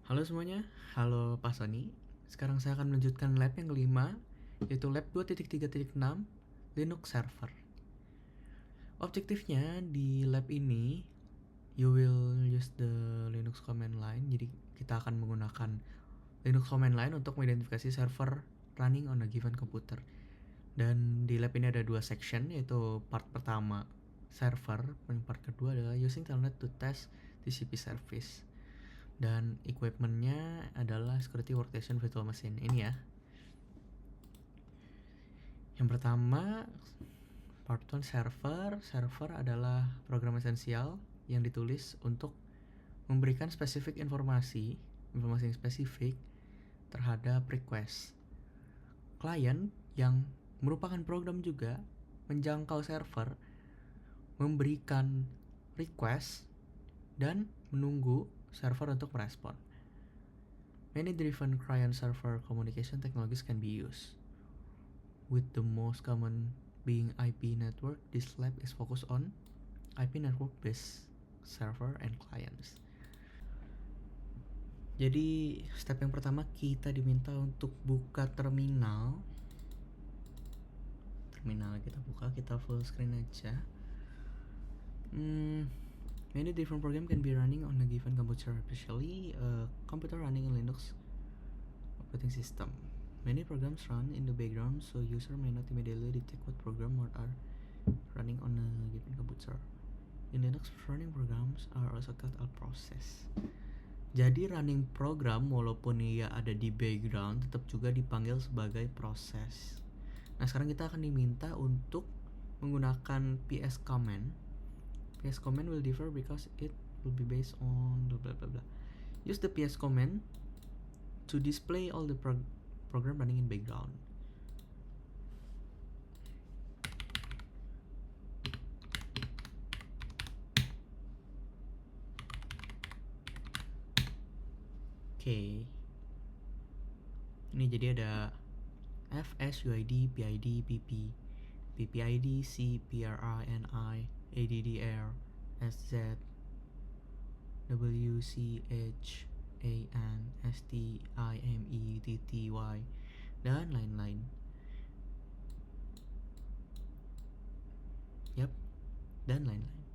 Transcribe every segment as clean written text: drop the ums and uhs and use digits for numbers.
Halo semuanya, halo Pak Sony. Sekarang saya akan melanjutkan lab yang kelima, yaitu lab 2.3.6 Linux Server. Objektifnya di lab ini, you will use the Linux command line. Jadi kita akan menggunakan Linux command line untuk mengidentifikasi server running on a given computer. Dan di lab ini ada dua section, yaitu part pertama server, dan part kedua adalah using telnet to test TCP service. Dan equipmentnya adalah security workstation virtual machine ini ya. Yang pertama, part 1 server. Server adalah program esensial yang ditulis untuk memberikan spesifik informasi yang spesifik terhadap request. Klien yang merupakan program juga menjangkau server, memberikan request dan menunggu server untuk merespon. Many different client-server communication technologies can be used. With the most common being IP network, this lab is focused on IP network-based server and clients. Jadi step yang pertama kita diminta untuk buka terminal. Terminal kita buka, kita full screen aja. Many different program can be running on a given computer, especially a computer running in Linux operating system. Many programs run in the background, so user may not immediately detect what program are running on a given computer. In Linux, running programs are also called a process. Jadi running program walaupun ia ada di background tetap juga dipanggil sebagai proses. Nah sekarang kita akan diminta untuk menggunakan PS command. PS command will differ because it will be based on blah blah blah blah. Use the PS command to display all the program running in background. Oke. Ini jadi ada FS, UID, PID, PP, PPID, C, PRI, NI, ADDR, SZ, WCH, AN, ST, IME, TTY, dan lain-lain. Yap, dan lain-lain.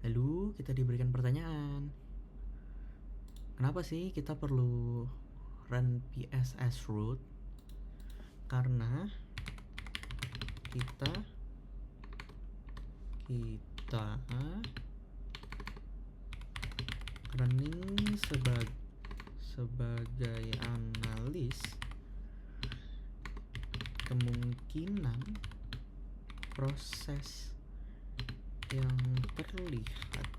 Lalu kita diberikan pertanyaan. Kenapa sih kita perlu run PSS root? Karena kita running sebagai analis kemungkinan proses yang terlihat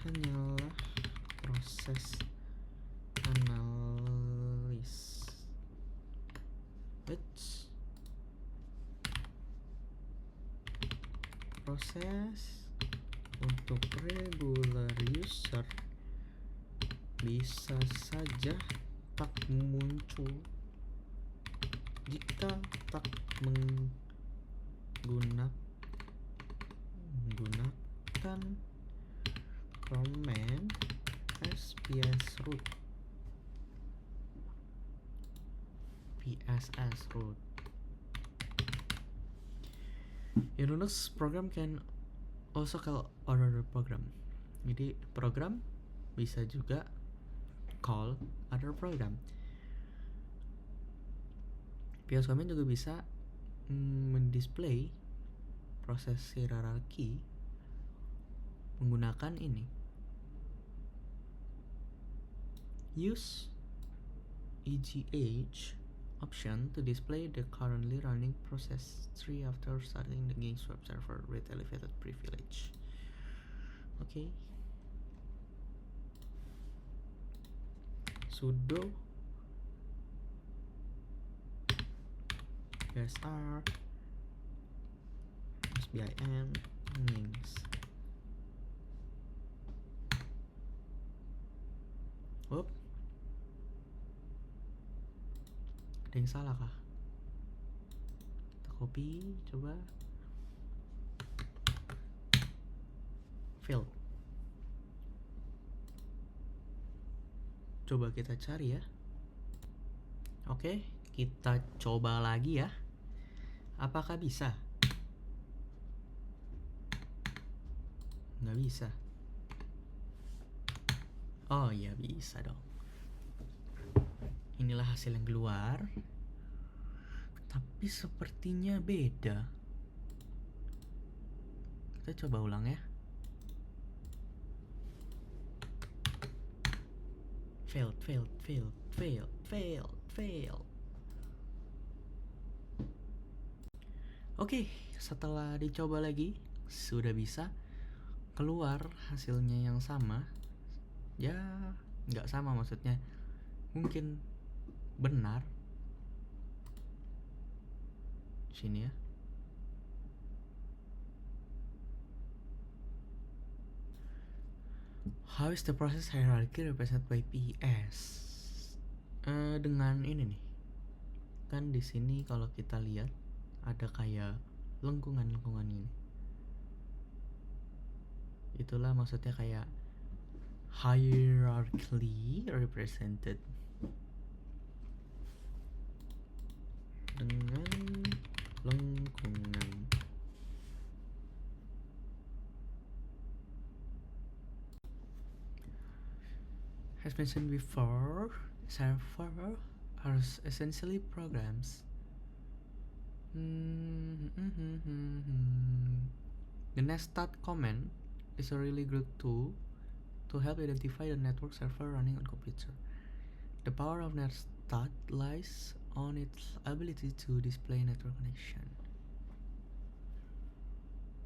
hanyalah proses analis. Proses untuk regular user bisa saja tak muncul jika tak menggunakan command spsroot. In Linux, program can also call other program. Jadi program bisa juga call other program. PS command juga bisa mendisplay proses hierarki menggunakan ini. Use EGH option to display the currently running process tree after starting the games web server with elevated privilege. Okay. Sudo sr sbin nings. Up. Ada yang salah kah? Kita copy, coba. Fail. Coba kita cari ya. Oke, kita coba lagi ya. Apakah bisa? Nggak bisa. Oh iya, bisa dong. Inilah hasil yang keluar. Tapi sepertinya beda. Kita coba ulang ya. Failed. Oke, setelah dicoba lagi, sudah bisa keluar hasilnya yang sama. Ya, nggak sama maksudnya. Mungkin benar. Sini ya. How is the process hierarchy represented by PS? Dengan ini nih. Kan di sini kalau kita lihat ada kayak lengkungan-lengkungan ini. Itulah maksudnya kayak hierarchically represented dengan lengkungan. As mentioned before, server are essentially programs. The netstat command is a really good tool to help identify the network server running on computer. The power of netstat lies on its ability to display network connection.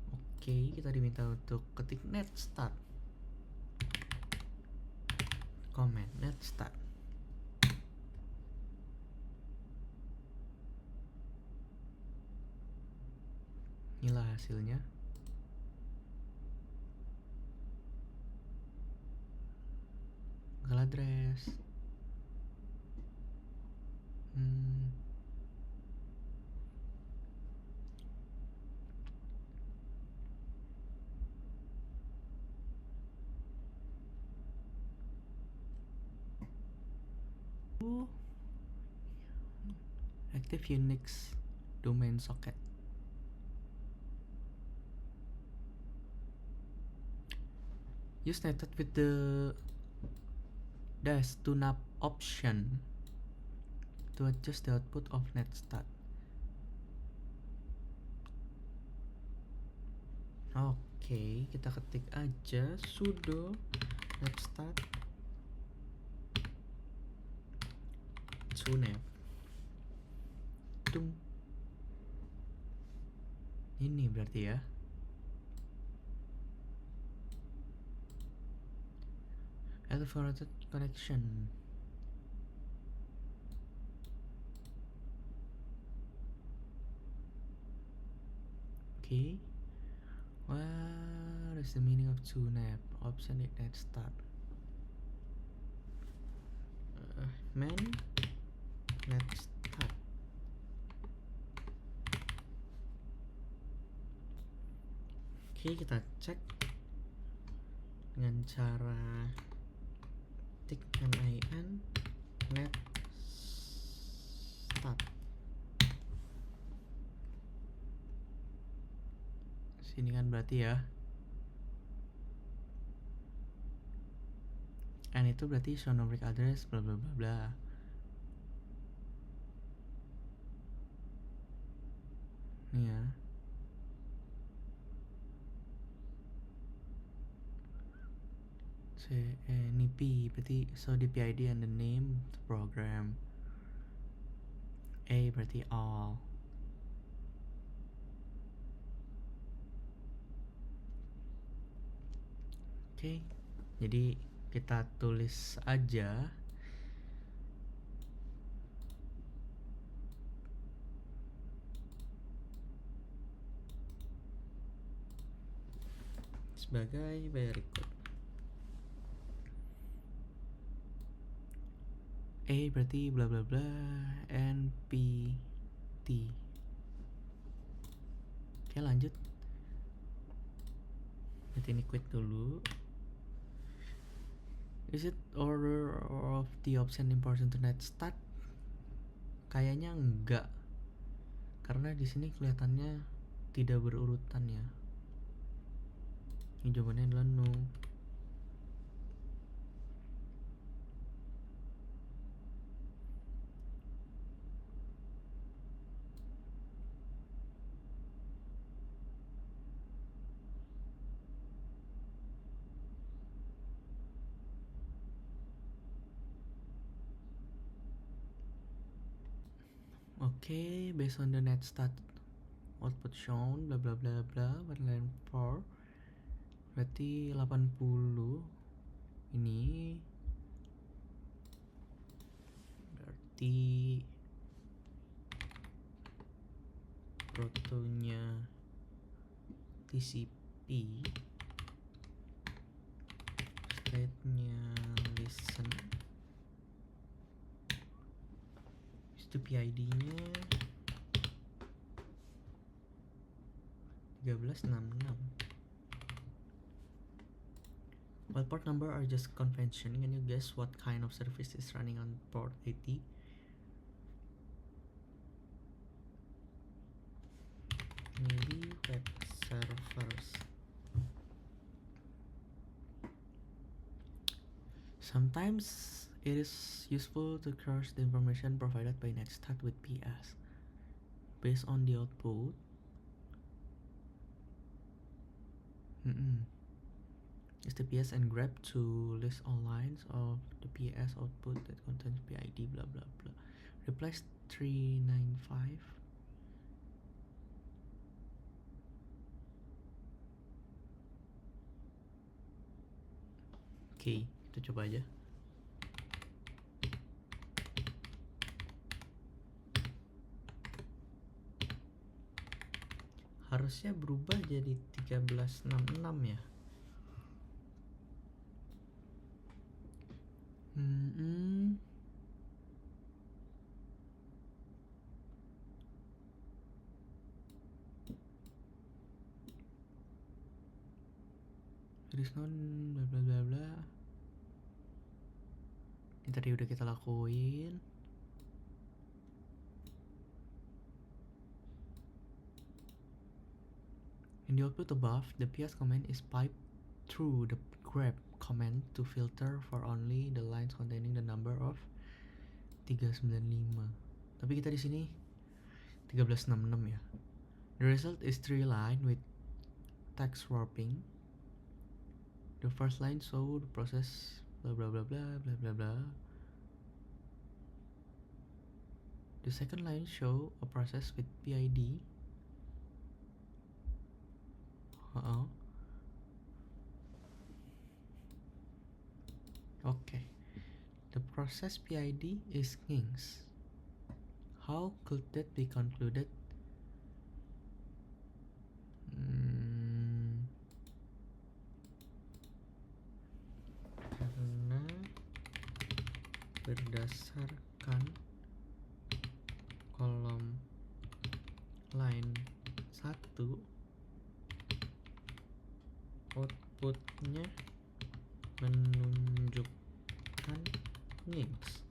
Oke, kita diminta untuk ketik netstat. Command netstat. Inilah hasilnya. File address. Active Unix domain socket. Use netstat with the -tunap option to adjust the output of netstat. Oke, kita ketik aja sudo netstat tunap. Ini berarti ya. Elevated connection. Okay. What is the meaning of tunap? Option it netstat. Man netstat. Oke, kita cek dengan cara tik min netstat. Sini kan berarti ya. N itu berarti show numeric address bla bla bla bla. Nih ya. Ini P berarti so the PID and the name of the program. A berarti all. Oke, jadi kita tulis aja sebagai berikut. A berarti bla bla bla npt. Oke, lanjut. Berarti ini quit dulu. Is it order of the option important to net start? Kayaknya enggak, karena di sini kelihatannya tidak berurutan ya. Ini jawabannya adalah no. Okay, based on the net start output shown bla bla bla bla line 4 berarti 80 ini berarti protonya TCP, state-nya listen, itu PID-nya 1366. While port number are just convention, can you guess what kind of service is running on port 80? Maybe web servers. Sometimes it is useful to cross the information provided by netstat with PS. Based on the output, use the PS and grep to list all lines of the PS output that contains PID blah blah blah. Replace 395. Oke, kita coba aja. Harusnya berubah jadi 1366 ya. There is non bla bla bla bla. Ini tadi udah kita lakuin. In the output above, the PS command is piped through the grep command to filter for only the lines containing the number of 395. Tapi kita di sini 1366 ya. The result is 3 line with text warping. The first line show the process blah blah blah blah blah blah blah. The second line show a process with PID. Okay. The process PID is Nginx. How could that be concluded? Karena berdasarkan kolom line 1 outputnya menunjukkan Nginx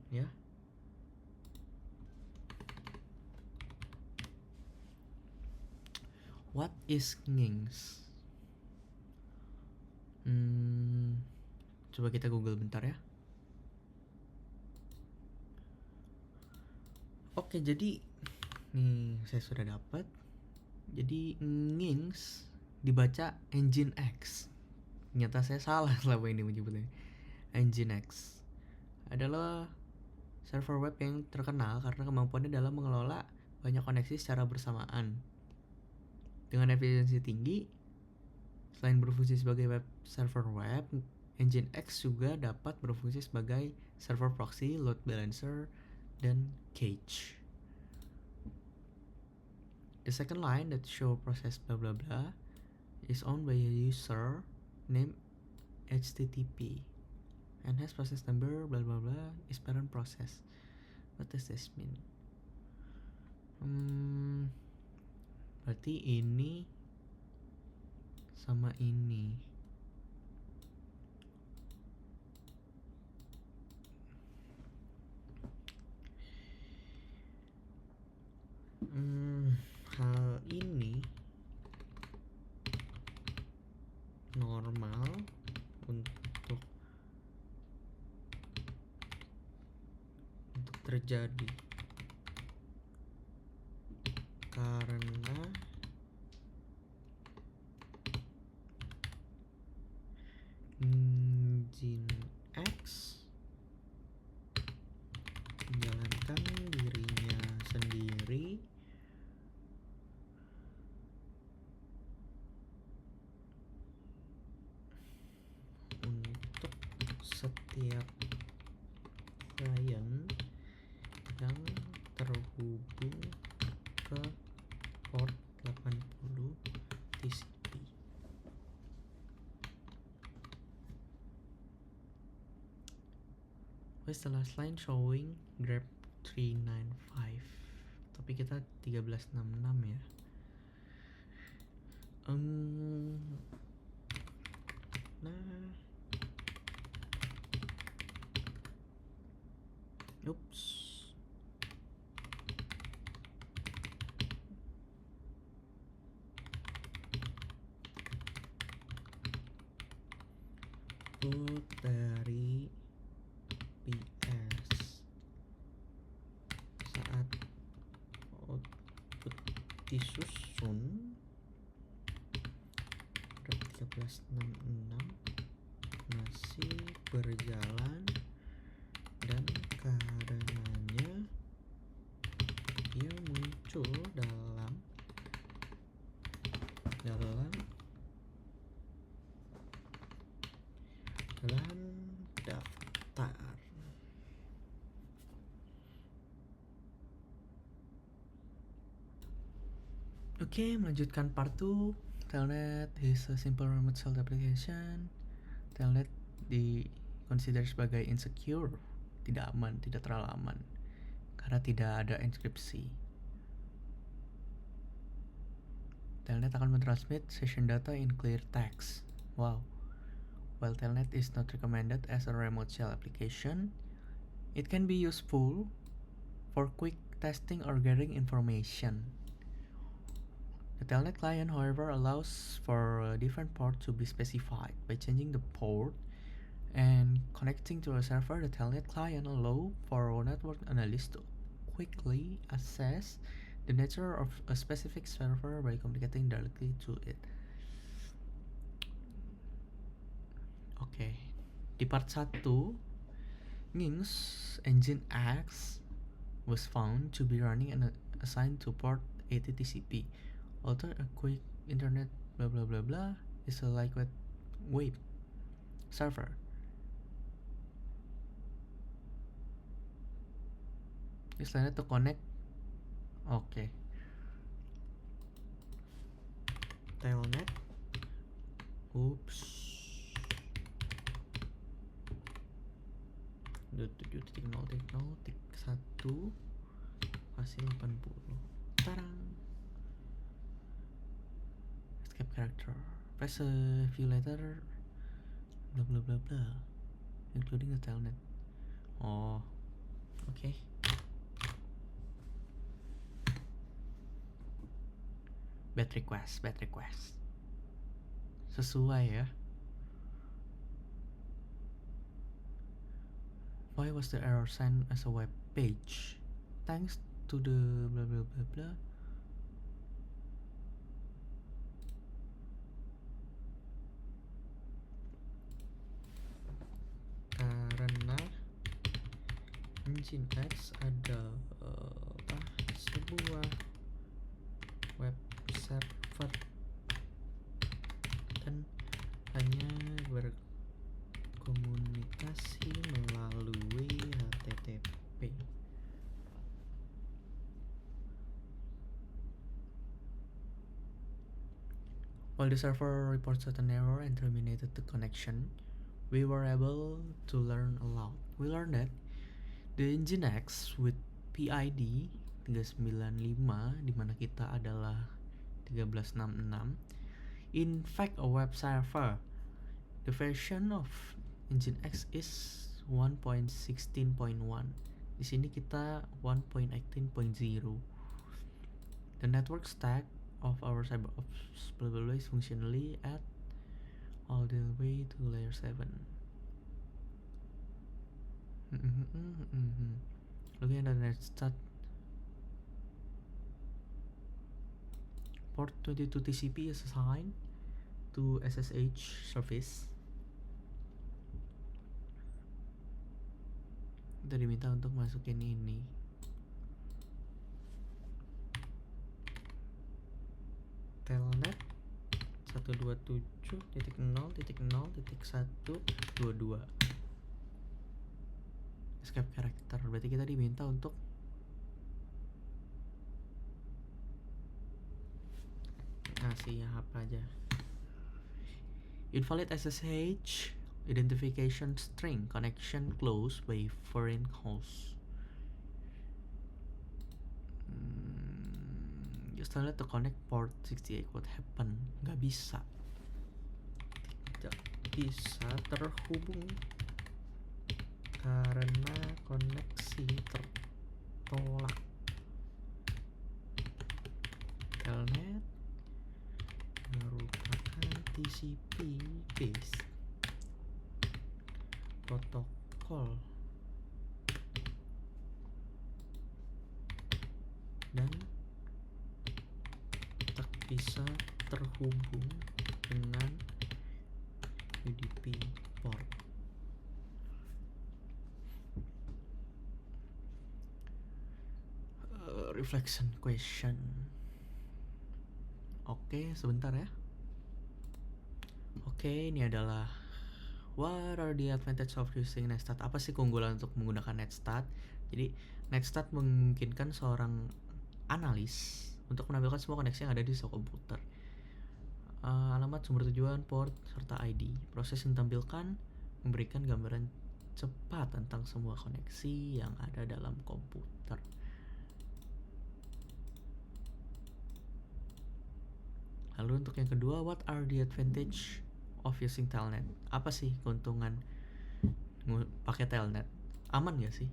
ya. What is Nginx? Coba kita Google bentar ya. Oke, jadi nih saya sudah dapat. Jadi Nginx dibaca Nginx. Ternyata saya salah selama ini menyebutnya. Nginx adalah server web yang terkenal karena kemampuannya dalam mengelola banyak koneksi secara bersamaan. Dengan efisiensi tinggi, selain berfungsi sebagai server web, Nginx juga dapat berfungsi sebagai server proxy, load balancer, dan cache. The second line that show process blah blah blah is owned by a user named HTTP and has process number blah blah blah is parent process. What does this mean? Berarti ini sama ini. Hal ini normal untuk terjadi karena Nginx menjalankan dirinya sendiri untuk setiap klien yang terhubung ke port 80 TCP. Where's the last line showing grep 395, tapi kita 1366 ya. Oops. Output dari PS saat output disusun 1366 masih berjalan dan karenanya ia muncul dalam daftar. Oke, melanjutkan part 2. Telnet is a simple remote shell application. Telnet consider sebagai insecure, tidak aman, tidak terlalu aman karena tidak ada enkripsi. Telnet akan mentransmit session data in clear text. Wow. While Telnet is not recommended as a remote shell application, it can be useful for quick testing or gathering information. The Telnet client, however, allows for a different port to be specified. By changing the port and connecting to a server, the Telnet client allows for a network analyst to quickly assess the nature of a specific server by communicating directly to it. Oke, di part 1, Nginx Engine X was found to be running and assigned to port 80 TCP. Although a quick internet blah blah blah blah is a lightweight web server. This Telnet to connect. Okay. Telnet. Oops. 7.0.0.1 pasal 80. Tarang. Escape character. Press a few letter blah blah blah blah, including the Telnet. Oh, okay. Bad request. Sesuai ya. Why was the error sent as a web page? Thanks to the blah blah blah blah. Karena Nginx adalah sebuah web server dan hanya berkomunikasi melalui HTTP. While the server reported an error and terminated the connection, we were able to learn a lot. We learned that the Nginx with PID 395, di mana kita adalah 1366, In fact, a web server, the version of Nginx is 1.16.1. Di sini kita 1.18.0. The network stack of our CyberOps blah blah blah is functionally at all the way to layer 7. Looking at the netstat port 22 TCP is assigned to SSH service. Kita diminta untuk masukin ini. Telnet 127.0.0.122. Escape character, berarti kita diminta untuk ngasih apa aja. Invalid SSH identification string connection closed by foreign host. Use telnet to connect port 68. What happened? Gak bisa. Tidak bisa terhubung karena koneksi tertolak. Telnet merupakan TCP based protokol dan tak bisa terhubung dengan UDP port. Reflection question. Oke, sebentar ya. Oke, ini adalah what are the advantage of using netstat? Apa sih keunggulan untuk menggunakan netstat? Jadi, netstat memungkinkan seorang analis untuk menampilkan semua koneksi yang ada di sebuah komputer. Alamat, sumber tujuan, port, serta ID. Proses yang ditampilkan memberikan gambaran cepat tentang semua koneksi yang ada dalam komputer. Lalu untuk yang kedua, what are the advantage of using telnet? Apa sih keuntungan pakai telnet? Aman gak sih?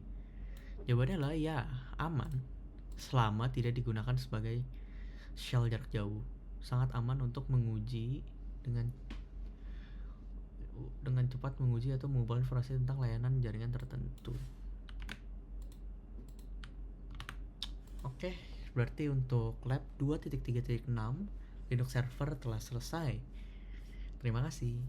Jawabannya adalah ya, aman selama tidak digunakan sebagai shell jarak jauh. Sangat aman untuk menguji dengan cepat menguji atau mengubah informasi tentang layanan jaringan tertentu. Oke, berarti untuk lab 2.3.6 Linux server telah selesai. Terima kasih.